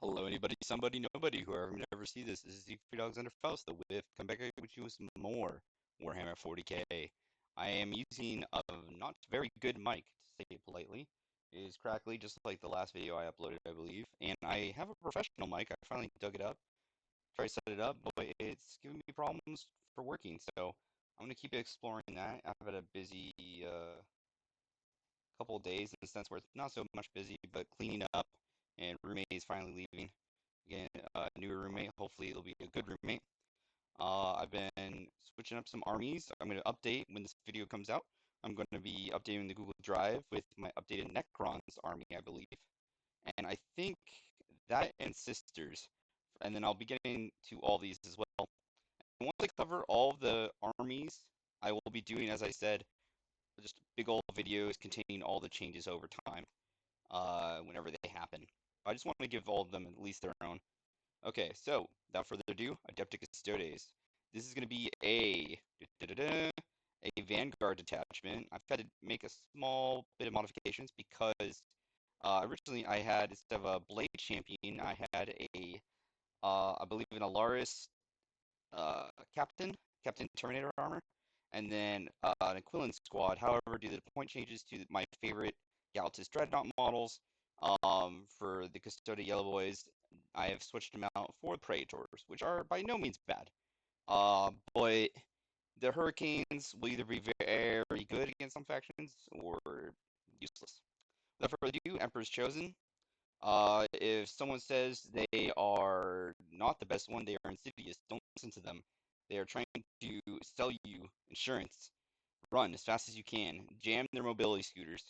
Hello, anybody, somebody, nobody, whoever may never see this. This is Three Dogs Under Faust, the Whiff. Come back with you with some more Warhammer 40k. I am using a not very good mic, to say it politely. It is crackly, just like the last video I uploaded, I believe. And I have a professional mic. I finally dug it up, tried to set it up, but it's giving me problems for working. So I'm going to keep exploring that. I've had a busy couple of days in the sense where it's not so much busy, but cleaning up, and roommate is finally leaving. Again, a newer roommate. Hopefully, it'll be a good roommate. I've been switching up some armies. I'm going to update when this video comes out. I'm going to be updating the Google Drive with my updated Necrons army, I believe. And I think that and Sisters. And then I'll be getting to all these as well. And once I cover all the armies, I will be doing, as I said, just big old videos containing all the changes over time, whenever they happen. I just want to give all of them at least their own. Okay, so without further ado, Adeptic Custodes. This is going to be a Vanguard detachment. I've had to make a small bit of modifications because originally I had, instead of a Blade Champion, I had I believe an Alaris uh, Captain, Captain Terminator armor, and then an Aquilin squad. However, due to the point changes to my favorite Galatus Dreadnought models, for the Custodia Yellow Boys, I have switched them out for Praetors, which are by no means bad. But the Hurricanes will either be very good against some factions or useless. Without further ado, Emperor's Chosen. If someone says they are not the best one, they are insidious. Don't listen to them. They are trying to sell you insurance. Run as fast as you can. Jam their mobility scooters,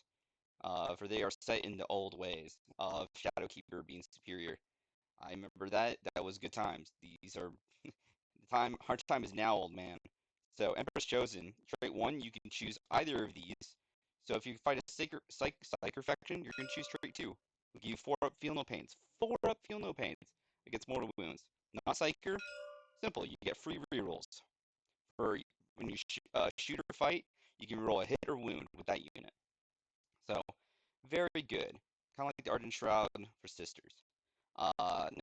for they are set in the old ways of Shadowkeeper being superior. I remember that. That was good times. These are the time. Hard time is now, old man. So Emperor's Chosen. Trait 1, you can choose either of these. So if you fight a Psyker faction, you're going to choose trait 2. We'll give you 4 up, feel no pains. 4 up, feel no pains. It gets mortal wounds. Not Psyker, simple. You get free rerolls. For when you shoot or fight, you can roll a hit or wound with that unit. So, very good. Kind of like the Ardent Shroud for Sisters.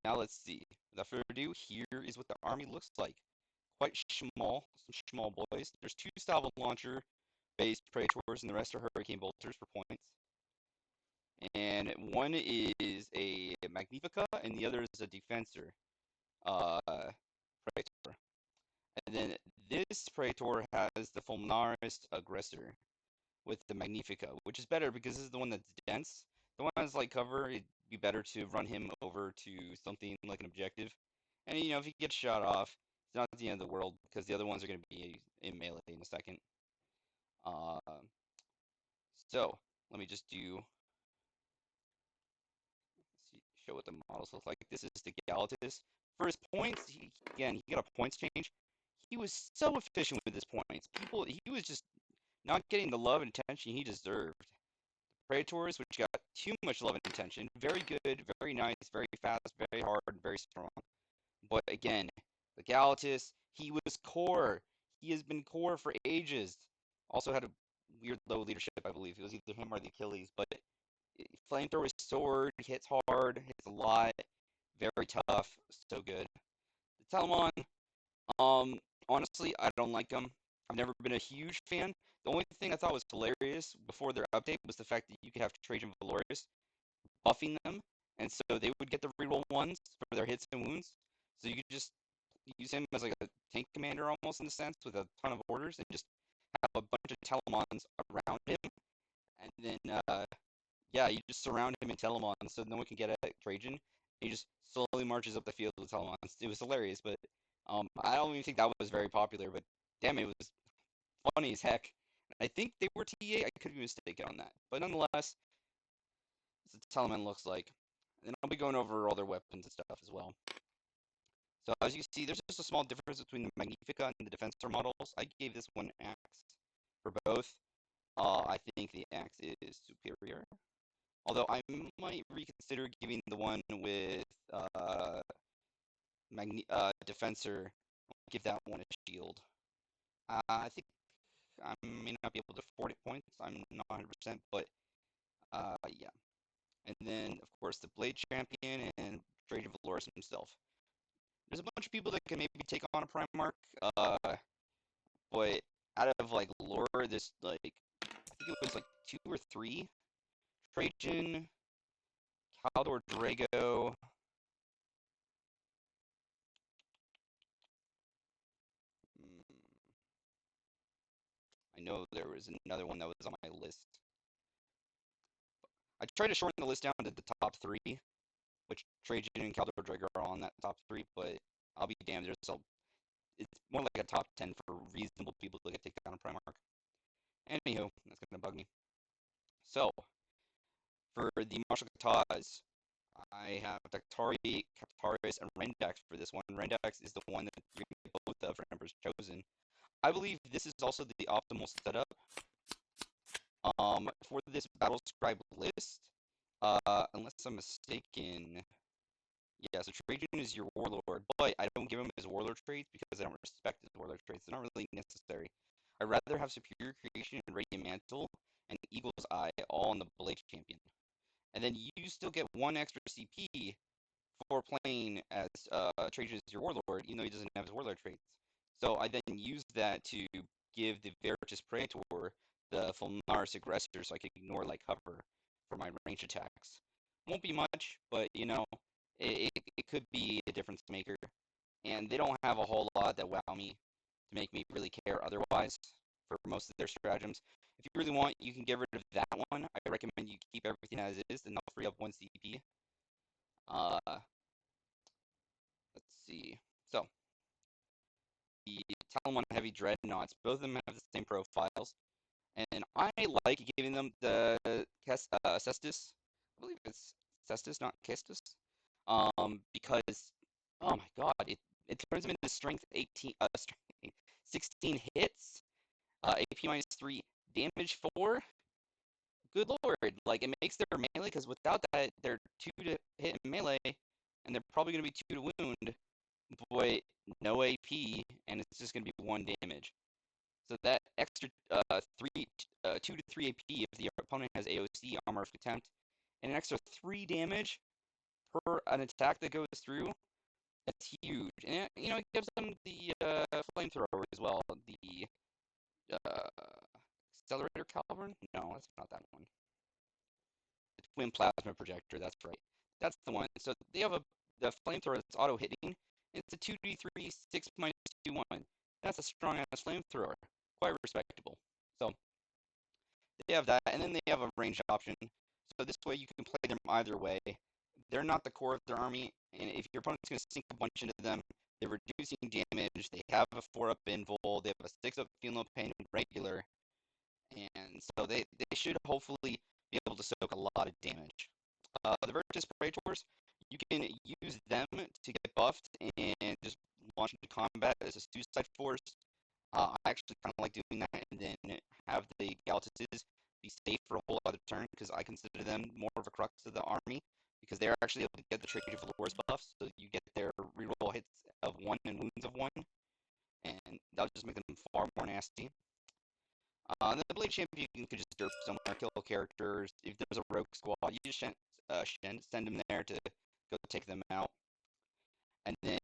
Now let's see. Without further ado, here is what the army looks like. Quite small, some small boys. There's 2 Salvo Launcher based Praetors, and the rest are Hurricane Bolters for points. And one is a Magnifica, and the other is a Defensor Praetor. And then this Praetor has the Fulminaris Aggressor with the Magnifica, which is better because this is the one that's dense. The one that's light cover, it'd be better to run him over to something like an objective. And if he gets shot off, it's not the end of the world because the other ones are going to be in melee in a second. Uh, so let me just show what the models look like. This is the Galatus. For his points, he got a points change. He was so efficient with his points. He was just not getting the love and attention he deserved. Praetors, which got too much love and attention. Very good, very nice, very fast, very hard, very strong. But again, the Galatus, he was core. He has been core for ages. Also had a weird low leadership, I believe. It was either him or the Achilles. But flamethrower sword, hits hard, hits a lot, very tough, so good. The Telemon, honestly, I don't like them. I've never been a huge fan. The only thing I thought was hilarious before their update was the fact that you could have Trajan Valorous buffing them, and so they would get the reroll ones for their hits and wounds. So you could just use him as like a tank commander almost in a sense with a ton of orders and just have a bunch of Telemons around him. And then, yeah, you just surround him in Telemons so no one can get at Trajan. He just slowly marches up the field with Telemons. It was hilarious, but I don't even think that was very popular, but damn, it was funny as heck. I think they were TA. I could be mistaken on that, but nonetheless, that's what Telemon looks like. And I'll be going over all their weapons and stuff as well. So as you can see, there's just a small difference between the Magnifica and the Defensor models. I gave this one axe for both. I think the axe is superior. Although I might reconsider giving the one with Defensor, give that one a shield. I think I may not be able to afford it points. I'm not 100%, but yeah. And then, of course, the Blade Champion and Trajan Valorous himself. There's a bunch of people that can maybe take on a Primarch, but out of like lore, there's like I think it was like 2 or 3. Trajan, Caldor Drago. I know there was another one that was on my list. I tried to shorten the list down to the top 3, which Trajan and Caldor Drago are on that top 3, but I'll be damned. It's more like a top 10 for reasonable people to take down a Primarch. Anywho, that's gonna bug me. So, for the martial katas, I have Daktari, Kaptaris, and Rendax for this one. Rendax is the one that you're going to get both of for Emperor's Chosen. I believe this is also the optimal setup for this Battle Scribe list, unless I'm mistaken. Yeah, so Trajan is your Warlord, but I don't give him his Warlord traits because I don't respect his Warlord traits. They're not really necessary. I'd rather have Superior Creation and Radiant Mantle and Eagle's Eye all on the Blade Champion. And then you still get 1 extra CP for playing as Trajan as your Warlord, even though he doesn't have his Warlord traits. So I then use that to give the Veritas Praetor the Fulminaris Aggressor so I can ignore like cover for my range attacks. Won't be much, but you know, it could be a difference maker. And they don't have a whole lot that wow me to make me really care otherwise for most of their stratagems. If you really want, you can get rid of that one. I recommend you keep everything as is, and I'll free up 1 CP. Let's see. So, the Talon Heavy Dreadnoughts, both of them have the same profiles. And I like giving them the Cestus. I believe it's Cestus, not Kestus. Because, oh my god, it turns them into strength 18, 16 hits, AP minus 3, damage 4. Good lord, like it makes their melee, because without that, they're 2 to hit in melee, and they're probably going to be 2 to wound, but no AP, and it's just going to be 1 damage. So that extra 2 to 3 AP if the opponent has AOC, Armor of Contempt, and an extra 3 damage per an attack that goes through, that's huge. And you know, it gives them the flamethrower as well. The Accelerator Caliburn? No, that's not that one. The Twin Plasma Projector, that's right. That's the one. So they have the flamethrower that's auto hitting. It's a 2d3 6 minus 2 1. That's a strong ass flamethrower. Quite respectable. So they have that, and then they have a range option. So this way you can play them either way. They're not the core of their army, and if your opponent's going to sink a bunch into them, they're reducing damage. They have a 4-up invul. They have a 6-up feel no pain regular, and so they should hopefully be able to soak a lot of damage. The Virtus Praetors, you can use them to get buffed and just launch into combat as a suicide force. I actually kind of like doing that, and then have the Galatuses be safe for a whole other turn, because I consider them more of a crux of the army, because they're actually able to get the Trajan Valorous buffs, so you get their reroll hits of 1 and wounds of 1, and that'll just make them far more nasty. The Blade Champion could just derp somewhere, kill characters. If there's a rogue squad, you just send them there to go take them out. And then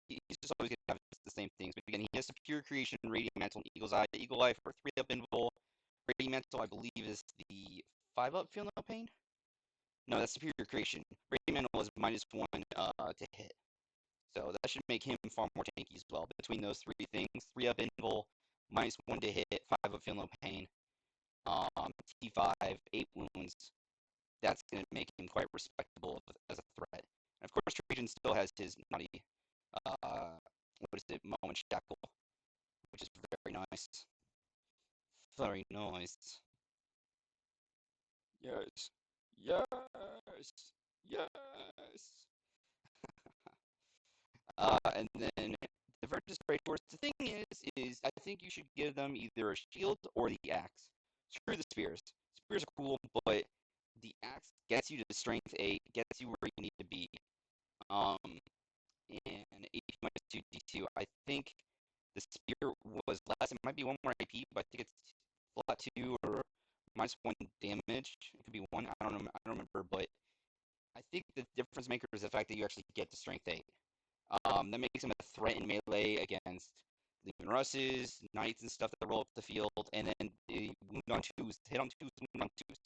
he's just always going to have the same things. But again, he has Superior Creation, Radiant Mantle, and Eagle's Eye. Eagle Eye for 3-up invul. Radiant Mantle, I believe, is the 5-up Feel No Pain? No, that's Superior Creation. Radiant Mantle is -1 to hit. So that should make him far more tanky as well. Between those 3 things, 3-up invul, -1 to hit, 5-up Feel No Pain, T5, 8 wounds. That's going to make him quite respectable as a threat. And of course, Trajan still has his naughty, what is it, Moment Shackle, which is very nice. Very nice. Yes. Yes. Yes. And then the Virtus Praetors, the thing is I think you should give them either a shield or the axe. Screw the spears. Spears are cool, but the axe gets you to strength 8, gets you where you need to be. And AP minus 2 D2. I think the spear was less. It might be 1 more AP, but I think it's flat 2 or -1 damage. It could be 1. I don't know. I don't remember, but I think the difference maker is the fact that you actually get the strength 8. That makes him a threat in melee against Legion Russes, Knights, and stuff that roll up the field, and then wound on twos, hit on twos, wound on twos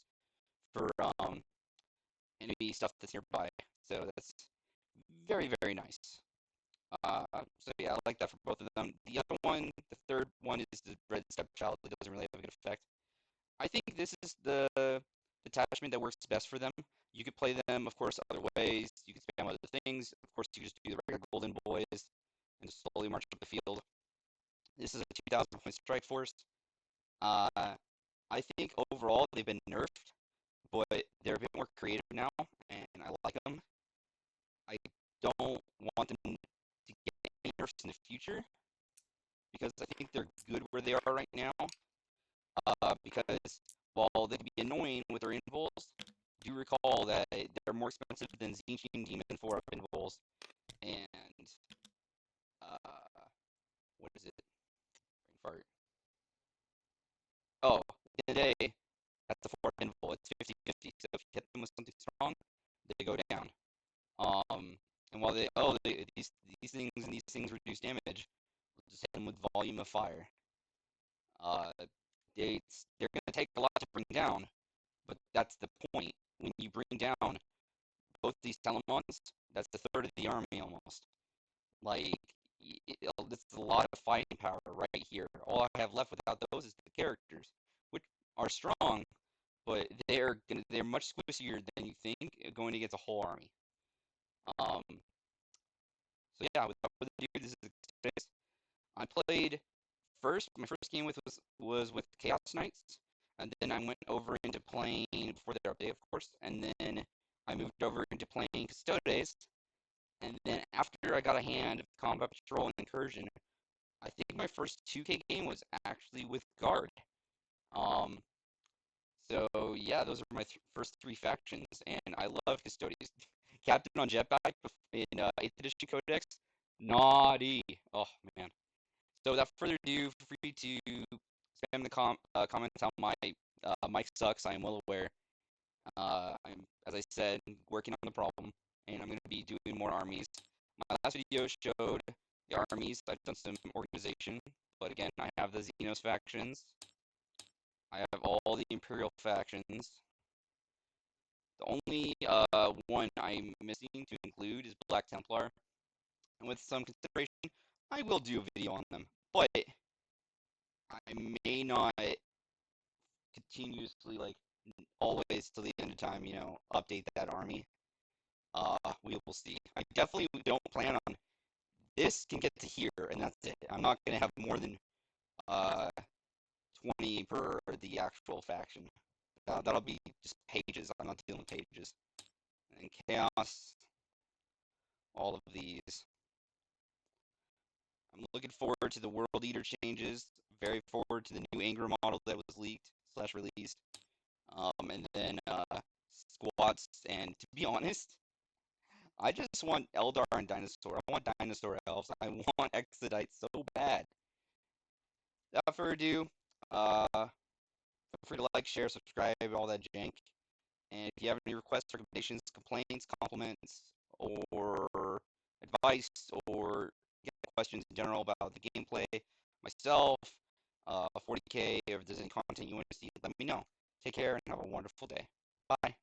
for enemy stuff that's nearby. So that's very, very nice. So yeah, I like that for both of them. The other one, the third one, is the Red Stepchild. It doesn't really have a good effect. I think this is the detachment that works best for them. You could play them, of course, other ways. You could spam other things. Of course, you just do the regular Golden Boys and just slowly march up the field. This is a 2,000 point strike force. Uh, I think overall they've been nerfed, but they're a bit more creative now, and I like them. I don't want them to get any nerfs in the future because I think they're good where they are right now. Because while they can be annoying with their invulns, do recall that they're more expensive than Zinchian Demon 4-up invulns, and what is it? Brain fart. Oh, in the day, that's the 4-up invul. It's 50-50. So if you hit them with something strong, they go down. And while these things reduce damage, just hit them with volume of fire. Uh, they're gonna take a lot to bring down, but that's the point. When you bring down both these Telemons, that's the third of the army almost. Like, this is a lot of fighting power right here. All I have left without those is the characters, which are strong, but they're much squissier than you think going against a whole army. Um, so yeah, without further ado, this is Custodes. I played my first game was with Chaos Knights, and then I went over into playing before their update, of course, and then I moved over into playing Custodes, and then after I got a hand of Combat Patrol and Incursion, I think my first 2K game was actually with Guard. Um, so yeah, those are my first 3 factions, and I love Custodes. Captain on Jetpack in 8th edition Codex, naughty. Oh man. So without further ado, feel free to spam the comments how my mic sucks. I am well aware. I'm, as I said, working on the problem, and I'm going to be doing more armies. My last video showed the armies. I've done some organization, but again, I have the Xenos factions. I have all the Imperial factions. The only one I'm missing to include is Black Templar, and with some consideration, I will do a video on them, but I may not continuously, like, always till the end of time, update that army. We will see. I definitely don't plan on this can get to here and that's it. I'm not gonna have more than uh 20 per the actual faction. That'll be just pages. I'm not dealing with pages. And chaos, all of these. I'm looking forward to the World Eater changes. Very forward to the new Anger model that was leaked / released. And then squats. And to be honest, I just want Eldar and Dinosaur. I want Dinosaur Elves. I want Exodite so bad. Without further ado, feel free to like, share, subscribe, all that jank. And if you have any requests, recommendations, complaints, compliments, or advice, or questions in general about the gameplay, myself, 40K, or if there's any content you want to see, let me know. Take care and have a wonderful day. Bye.